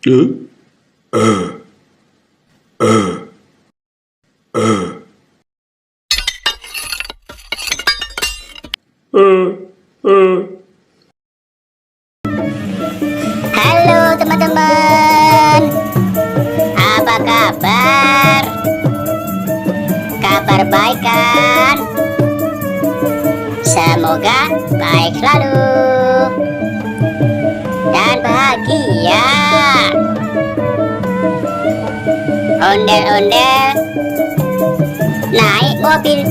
Halo teman-teman, apa kabar? Kabar baik kan? Semoga baik selalu dan bahagia. Ondel-ondel naik mobil.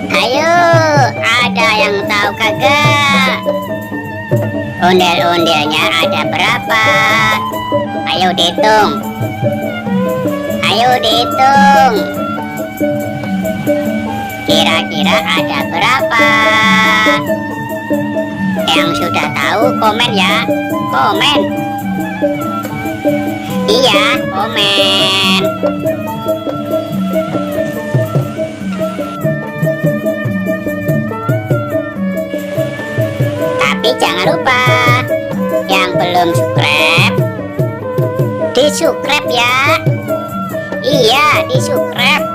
Ayo, ada yang tahu kagak? Ondel-ondelnya ada berapa? Ayo dihitung. Ayo dihitung. Kira-kira ada berapa? Yang sudah tahu komen ya. Komen. Iya, komen. Tapi jangan lupa, yang belum subscribe, di-subscribe ya. Iya, di-subscribe.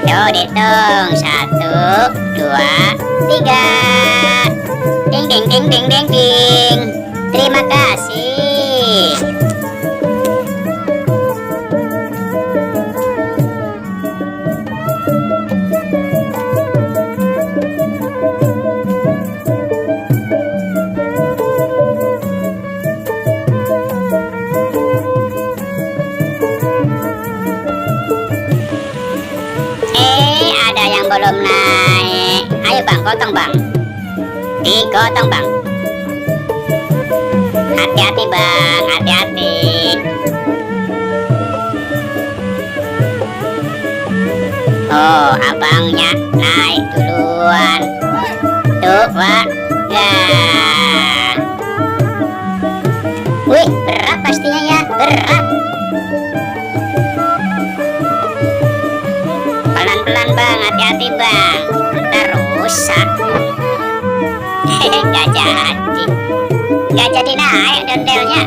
Yuk dihitung. 1, 2, 3. Ding ding ding ding ding ding. Terima kasih. Ada yang belum naik. Ayo bang, gotong bang. Digotong bang. Hati-hati bang, hati-hati. Oh, abangnya naik duluan. Tuh pak. Nah. Wih, berat pastinya ya, berat. Pelan-pelan bang, hati-hati bang. Ntar rusak. Gak jadi naik dondelnya.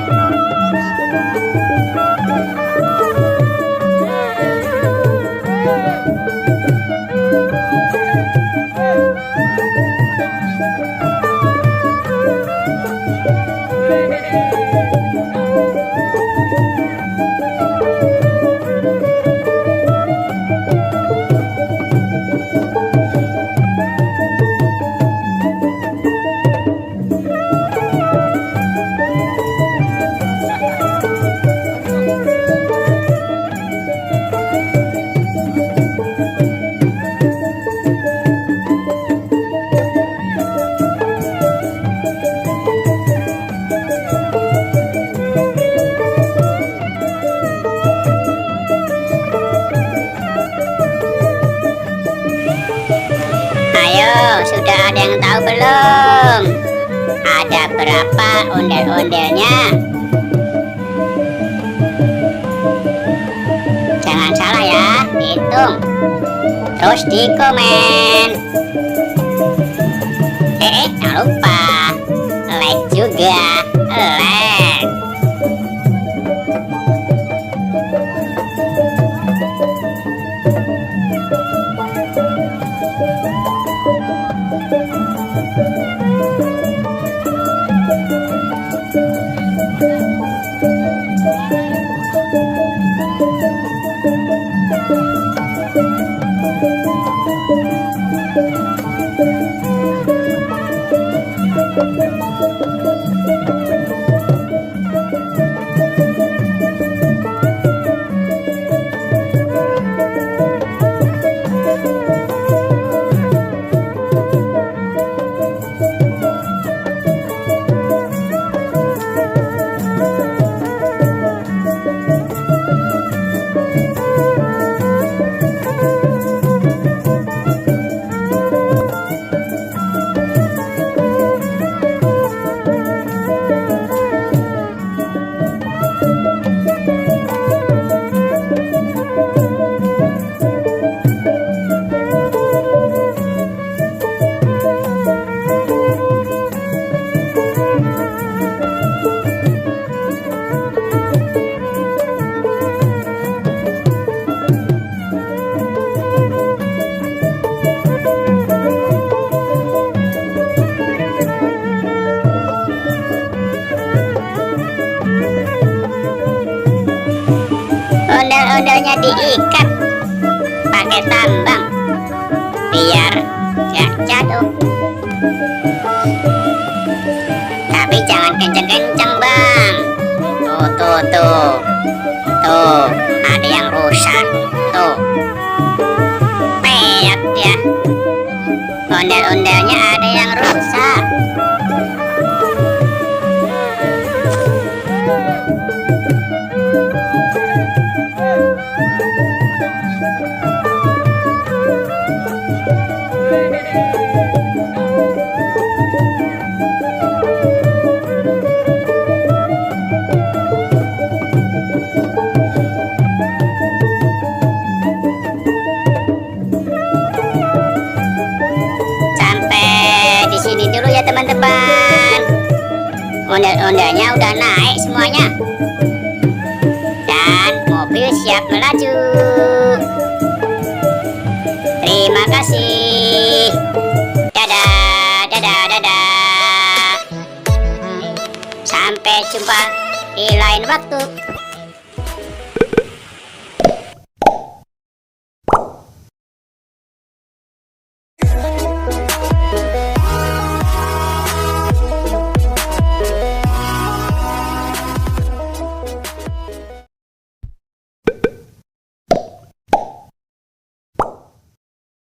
Sudah ada yang tahu belum? Ada berapa ondel-ondelnya? Jangan salah ya, hitung. Terus di komen. Jangan lupa like juga, like. ondel-ondelnya diikat pakai tambang biar gak jatuh. Tapi jangan kenceng-kenceng bang. Tuh, ada yang rusak. Tuh, peot ya. Ondel-ondelnya ada yang rusak. Sini dulu ya teman-teman. Ondel-ondelnya udah naik semuanya dan mobil siap melaju. Terima kasih. Dadah. Sampai jumpa di lain waktu.